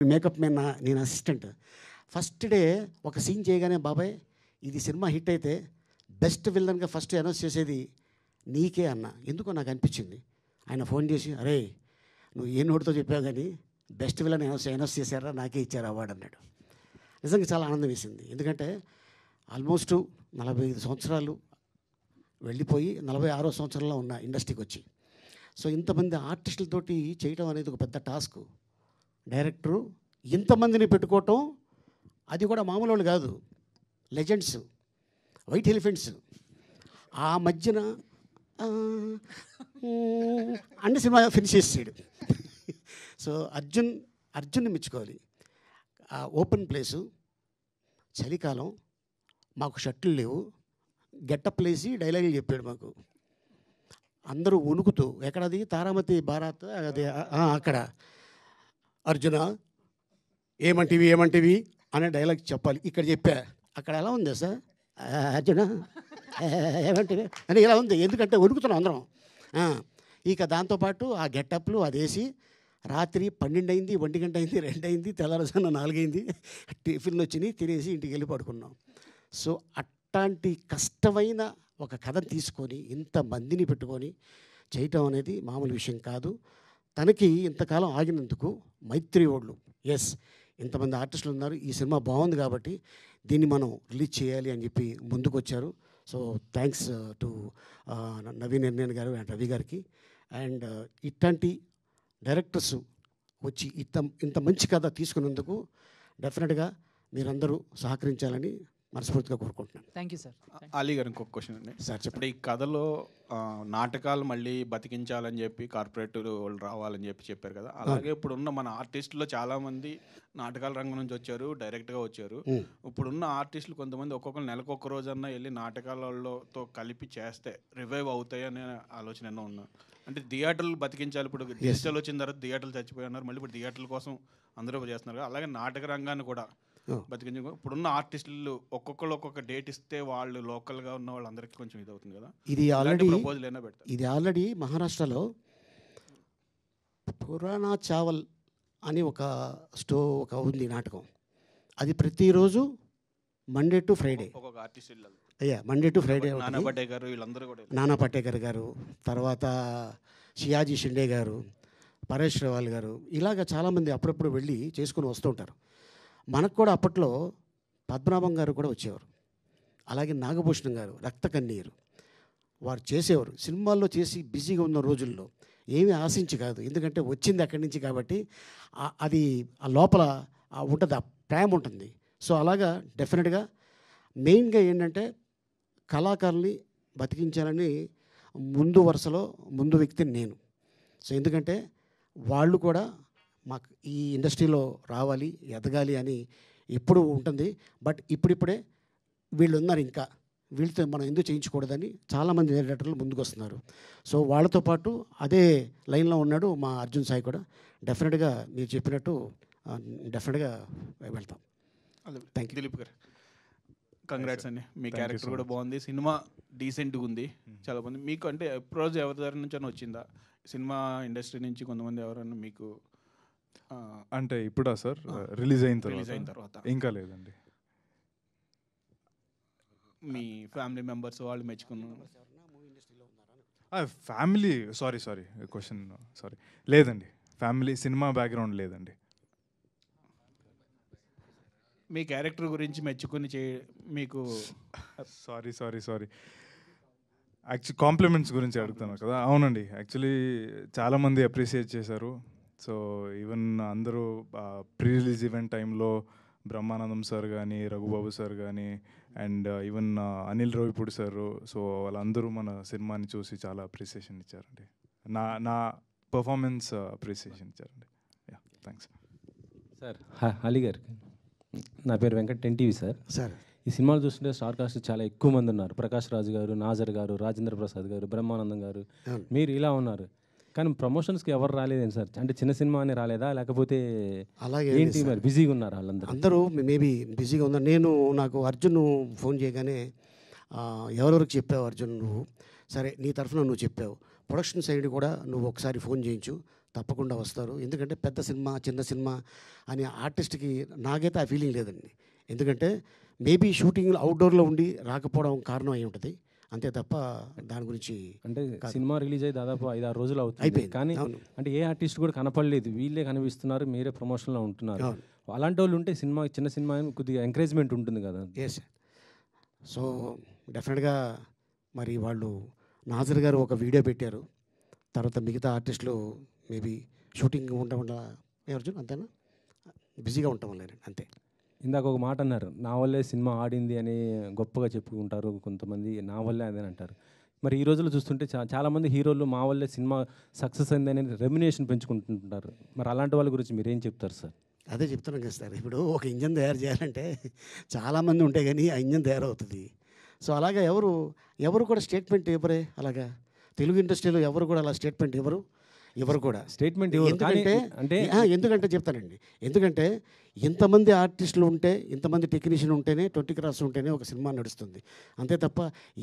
Makeup man నేను assistant. First day ఒక scene చేయగానే, బాబాయ్ ఇది సినిమా హిట్ అయితే బెస్ట్ విలన్గా ఫస్ట్ అనౌన్స్ చేసేది నీకే అన్న. ఎందుకో నాకు అనిపించింది. ఆయన ఫోన్ చేసి, అరే నువ్వు ఏ నోటితో చెప్పావు కానీ బెస్ట్ విలన్ అనౌన్స్ చేశారా, నాకే ఇచ్చారు అవార్డు అన్నాడు. నిజంగా చాలా ఆనందం వేసింది. ఎందుకంటే ఆల్మోస్ట్ 45 సంవత్సరాలు వెళ్ళిపోయి 46వ సంవత్సరంలో ఉన్న ఇండస్ట్రీకి వచ్చి, సో ఇంతమంది ఆర్టిస్టులతోటి చేయటం అనేది ఒక పెద్ద టాస్క్. డైరెక్టరు ఇంతమందిని పెట్టుకోవటం, అది కూడా మామూలు వాళ్ళు కాదు, లెజెండ్స్, వైట్ ఎలిఫెంట్స్. ఆ మధ్యన అన్ని సినిమా ఫినిష్ చేసాడు. సో అర్జున్ని మెచ్చుకోవాలి. ఓపెన్ ప్లేసు, చలికాలం, మాకు షర్ట్లు లేవు, గెటప్ లేసి డైలాగులు చెప్పాడు మాకు. అందరూ వణుకుతూ, ఎక్కడది తారామతి బారాత్ అది అక్కడ అర్జున ఏమంటివి అనే డైలాగ్ చెప్పాలి. ఇక్కడ చెప్పా, అక్కడ ఎలా ఉంది సార్ అర్జున ఏమంటివి అని ఇలా ఉంది. ఎందుకంటే వణుకుతున్నాం అందరం. ఇక దాంతోపాటు ఆ గెటప్లు అదేసి రాత్రి 12 అయింది, 1 గంట అయింది, 2 అయింది, తెల్లారుజామున 4 అయింది. టిఫిన్లు వచ్చినాయి, తినేసి ఇంటికి వెళ్ళి పడుకున్నాం. సో అట్లాంటి కష్టమైన ఒక కథను తీసుకొని ఇంతమందిని పెట్టుకొని చేయటం అనేది మామూలు విషయం కాదు. తనకి ఇంతకాలం ఆగినందుకు మైత్రి వాళ్ళు, ఎస్ ఇంతమంది ఆర్టిస్టులు ఉన్నారు, ఈ సినిమా బాగుంది కాబట్టి దీన్ని మనం రిలీజ్ చేయాలి అని చెప్పి ముందుకు వచ్చారు. So thanks to Naveen NN గారు అండ్ రవి గారికి. అండ్ ఇట్లాంటి డైరెక్టర్స్ వచ్చి ఇంత మంచి కథ తీసుకున్నందుకు డెఫినెట్గా మీరందరూ సహకరించాలని మనస్ఫూర్తిగా కోరుకుంటున్నాను. Thank you sir. అలీ గారు ఇంకొక క్వశ్చన్ అండి సార్ చెప్పండి. ఇప్పుడు ఈ కథలో నాటకాలు మళ్ళీ బతికించాలని చెప్పి కార్పొరేట్ వాళ్ళు రావాలని చెప్పారు కదా, అలాగే ఇప్పుడున్న మన ఆర్టిస్టులో చాలామంది నాటకాల రంగం నుంచి వచ్చారు, డైరెక్ట్గా వచ్చారు. ఇప్పుడున్న ఆర్టిస్టులు కొంతమంది ఒక్కొక్కరు నెలకు ఒక్క రోజన్నా వెళ్ళి నాటకాలతో కలిపి చేస్తే రివైవ్ అవుతాయి అనే ఆలోచన ఎన్నో ఉన్నా. అంటే థియేటర్లు బతికించాలి. ఇప్పుడు డిజిటల్ వచ్చిన తర్వాత థియేటర్లు చచ్చిపోయి ఉన్నారు, మళ్ళీ ఇప్పుడు థియేటర్ల కోసం అందరూ చేస్తున్నారు. అలాగే నాటక రంగాన్ని కూడా బతికించ, ఇప్పుడున్న ఆర్టిస్టులు ఒక్కొక్కరు ఒక్కొక్క డేట్ ఇస్తే వాళ్ళు లోకల్గా ఉన్న వాళ్ళందరికీ కొంచెం ఇది అవుతుంది కదా. ఇది ఆల్రెడీ మహారాష్ట్రలో పురాణా చావల్ అని ఒక ఉంది నాటకం. అది ప్రతిరోజు మండే టు ఫ్రైడే, ఒక్కొక్క ఆర్టిస్ట్ మండే టు ఫ్రైడే. నానా పటేకర్ గారు, తర్వాత షియాజీ షిండే గారు, పరేష్ రావల్ గారు, ఇలాగ చాలామంది అప్పుడప్పుడు వెళ్ళి చేసుకుని వస్తూ ఉంటారు. మనకు కూడా అప్పట్లో పద్మనాభం గారు కూడా వచ్చేవారు, అలాగే నాగభూషణం గారు, రక్త కన్నీరు వారు చేసేవారు. సినిమాల్లో చేసి బిజీగా ఉన్న రోజుల్లో ఏమీ ఆశించి కాదు, ఎందుకంటే వచ్చింది అక్కడి నుంచి కాబట్టి అది ఆ లోపల ఉంటుంది, ఆ ప్రేమ ఉంటుంది. సో అలాగా డెఫినెట్గా మెయిన్గా ఏంటంటే కళాకారుల్ని బతికించాలని ముందు వరుసలో ముందు వ్యక్తిని నేను. సో ఎందుకంటే వాళ్ళు కూడా మాకు ఈ ఇండస్ట్రీలో రావాలి, ఎదగాలి అని ఎప్పుడు ఉంటుంది. బట్ ఇప్పుడిప్పుడే వీళ్ళు ఉన్నారు, ఇంకా వీళ్ళతో మనం ఎందుకు చేయించకూడదని చాలామంది డైరెక్టర్లు ముందుకు వస్తున్నారు. సో వాళ్ళతో పాటు అదే లైన్లో ఉన్నాడు మా అర్జున్ సాయి కూడా. డెఫినెట్గా మీరు చెప్పినట్టు డెఫినెట్గా వెళ్తాం. Thank you. దిలీప్ గారు కంగ్రాట్స్ అండి, మీ క్యారెక్టర్ కూడా బాగుంది, సినిమా డీసెంట్గా ఉంది. చాలా మంది మీకు అంటే అప్రోచ్ ఎవరి దగ్గర నుంచి అని వచ్చిందా, సినిమా ఇండస్ట్రీ నుంచి కొంతమంది ఎవరన్నా మీకు? అంటే ఇప్పుడా సార్, రిలీజ్ అయిన తర్వాత ఇంకా లేదండి. మీ ఫ్యామిలీ మెంబర్స్ వాళ్ళు మెచ్చుకున్నారు? ఫ్యామిలీ సారీ క్వశ్చన్ సారీ లేదండి, ఫ్యామిలీ సినిమా బ్యాక్గ్రౌండ్ లేదండి. మీ క్యారెక్టర్ గురించి మెచ్చుకుని మీకు సారీ యాక్చువల్లీ కాంప్లిమెంట్స్ గురించి అడుగుతున్నారు కదా. అవునండి, యాక్చువల్లీ చాలామంది అప్రిషియేట్ చేశారు. సో ఈవెన్ అందరూ ప్రీ రిలీజ్ ఈవెంట్ టైంలో బ్రహ్మానందం సార్ కానీ, రఘుబాబు సార్ కానీ, and even Anil Ravipudi sir, so వాళ్ళందరూ మన సినిమాని చూసి చాలా అప్రిసియేషన్ ఇచ్చారండి. నా పర్ఫార్మెన్స్ అప్రిసియేషన్ ఇచ్చారండి. Yeah, thanks sir. అలీ గారు, నా పేరు వెంకట్, 10TV సార్. ఈ సినిమాలు చూస్తుంటే స్టార్ కాస్ట్ చాలా ఎక్కువ మంది ఉన్నారు. ప్రకాష్ రాజు గారు, నాజర్ గారు, రాజేంద్ర ప్రసాద్ గారు, బ్రహ్మానందం గారు, మీరు ఇలా ఉన్నారు. కానీ ప్రమోషన్స్కి ఎవరు రాలేదేంటి సార్? అంటే చిన్న సినిమా అని రాలేదా, లేకపోతే అలాగే ఏంటి మరి బిజీగా ఉన్నారు వాళ్ళందరూ? అందరూ మేబీ బిజీగా ఉన్నారు. నాకు అర్జున్ ఫోన్ చేయగానే ఎవరెవరికి చెప్పావు అర్జున్ నువ్వు, సరే నీ తరఫున నువ్వు చెప్పావు, ప్రొడక్షన్ సైడ్ కూడా నువ్వు ఒకసారి ఫోన్ చేయించు, తప్పకుండా వస్తారు. ఎందుకంటే పెద్ద సినిమా చిన్న సినిమా అని ఆర్టిస్ట్కి నాకైతే ఆ ఫీలింగ్ లేదండి. ఎందుకంటే మేబీ షూటింగ్ అవుట్డోర్లో ఉండి రాకపోవడం కారణం అయి ఉంటుంది, అంతే తప్ప దాని గురించి. అంటే సినిమా రిలీజ్ అయ్యి దాదాపు 5-6 రోజులు అవుతుంది, అయిపోయింది. కానీ అవును. అంటే ఏ ఆర్టిస్ట్ కూడా కనపడలేదు, వీళ్ళే కనిపిస్తున్నారు, మీరే ప్రమోషన్లో ఉంటున్నారు. అవును. అలాంటి వాళ్ళు ఉంటే సినిమా చిన్న సినిమా అని కొద్దిగా ఎంకరేజ్మెంట్ ఉంటుంది కదా. ఎస్. సో డెఫినెట్గా మరి వాళ్ళు నాజర్ గారు ఒక వీడియో పెట్టారు, తర్వాత మిగతా ఆర్టిస్టులు మేబీ షూటింగ్ ఉండడం వల్ల అర్జున్ అంతేనా బిజీగా ఉంటాం వల్ల అంతే. ఇందాక ఒక మాట అన్నారు, నా వల్లే సినిమా ఆడింది అని గొప్పగా చెప్పుకుంటారు కొంతమంది, నా వల్లే అదని అంటారు. మరి ఈ రోజుల్లో చూస్తుంటే చాలామంది హీరోలు మా వల్లే సినిమా సక్సెస్ అయింది అని రెమ్యునేషన్ పెంచుకుంటుంటారు. మరి అలాంటి వాళ్ళ గురించి మీరు ఏం చెప్తారు సార్? అదే చెప్తున్నాం కదా సార్, ఇప్పుడు ఒక ఇంజన్ తయారు చేయాలంటే చాలామంది ఉంటే కానీ ఆ ఇంజన్ తయారవుతుంది. సో అలాగా ఎవరు కూడా స్టేట్మెంట్ ఇవ్వరే, అలాగా తెలుగు ఇండస్ట్రీలో ఎవరు కూడా అలా స్టేట్మెంట్ ఎవరు కూడా స్టేట్మెంట్ ఎందుకంటే చెప్తానండి, ఎందుకంటే ఇంతమంది ఆర్టిస్టులు ఉంటే, ఇంతమంది టెక్నీషియన్ ఉంటేనే 20 క్రాస్ ఉంటేనే ఒక సినిమా నడుస్తుంది, అంతే తప్ప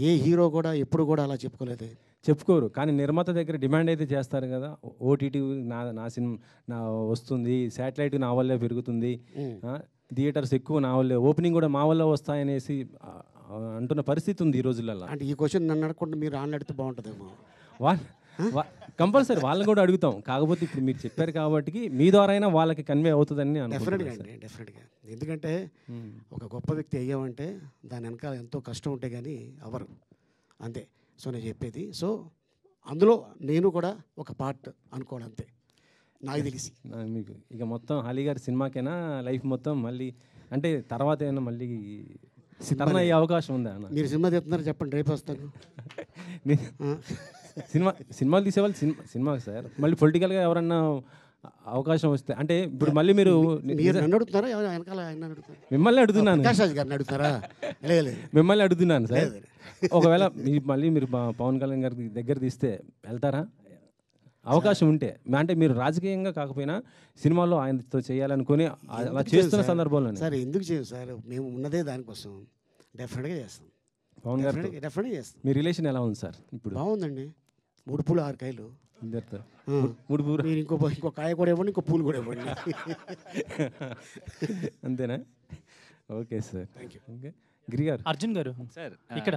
ఏ హీరో కూడా ఎప్పుడు కూడా అలా చెప్పుకోరు. కానీ నిర్మాత దగ్గర డిమాండ్ అయితే చేస్తారు కదా, ఓటీటీ నా సినిమా నా వస్తుంది, శాటిలైట్ నా వల్లే పెరుగుతుంది, థియేటర్స్ ఎక్కువ నా వల్లే, ఓపెనింగ్ కూడా మా వల్ల వస్తాయనేసి అంటున్న పరిస్థితి ఉంది ఈ రోజులలో. అంటే ఈ క్వశ్చన్ నన్ను అడగకుండా మీరు ఆన్ అడిగితే బాగుంటుందేమో. కంపల్సరీ వాళ్ళని కూడా అడుగుతాం, కాకపోతే ఇప్పుడు మీరు చెప్పారు కాబట్టి మీ ద్వారా అయినా వాళ్ళకి కన్వే అవుతుందని డెఫినెట్గా. ఎందుకంటే ఒక గొప్ప వ్యక్తి అయ్యామంటే దాని వెనకాల ఎంతో కష్టం ఉంటే కానీ అవరు, అంతే. సో నేను చెప్పేది, సో అందులో నేను కూడా ఒక పార్ట్ అనుకోవడం అంతే నాకు తెలిసి. మీకు ఇక మొత్తం అలీ గారి సినిమాకైనా లైఫ్ మొత్తం మళ్ళీ అంటే తర్వాత ఏమైనా మళ్ళీ టర్న్ అయ్యే అవకాశం ఉందా అన్న? మీరు సినిమా చెప్తున్నారు చెప్పండి, రేపు వస్తాను. సినిమాలు తీసేవాళ్ళు సినిమా సార్, మళ్ళీ పొలిటికల్గా ఎవరన్నా అవకాశం వస్తే అంటే ఇప్పుడు మళ్ళీ మీరు నన్ను అడుగుతున్నారా, వెనకాల ఆయన అడుగుతారు? మిమ్మల్ని అడుగుతున్నాను. గారిని అడుగుతారా? లేదు, మిమ్మల్ని అడుగుతున్నాను సార్. ఒకవేళ మళ్ళీ మీరు పవన్ కళ్యాణ్ గారికి దగ్గర తీస్తే వెళ్తారా అవకాశం ఉంటే? అంటే మీరు రాజకీయంగా కాకపోయినా సినిమాలో ఆయనతో చేయాలనుకుని అలా చేస్తున్న సందర్భంలో. సార్ ఎందుకు చేయవు సార్, మేము ఉన్నదే దానికోసం. డెఫినెట్గా చేస్తాం, పవన్ గారు డెఫినెట్గా చేస్తాం. మీ రిలేషన్ ఎలా ఉంది సార్ ఇప్పుడు? బాగుందండి, 3 పూలు 6 కాయలు. ఇద్దరితో 3 పూలు, మీరు ఇంకో కాయ కూడా ఇవ్వండి, ఇంకో పూలు కూడా ఇవ్వండి. అంతేనా? Okay sir, thank you. Okay Giri గారు. అర్జున్ గారు సార్ ఇక్కడ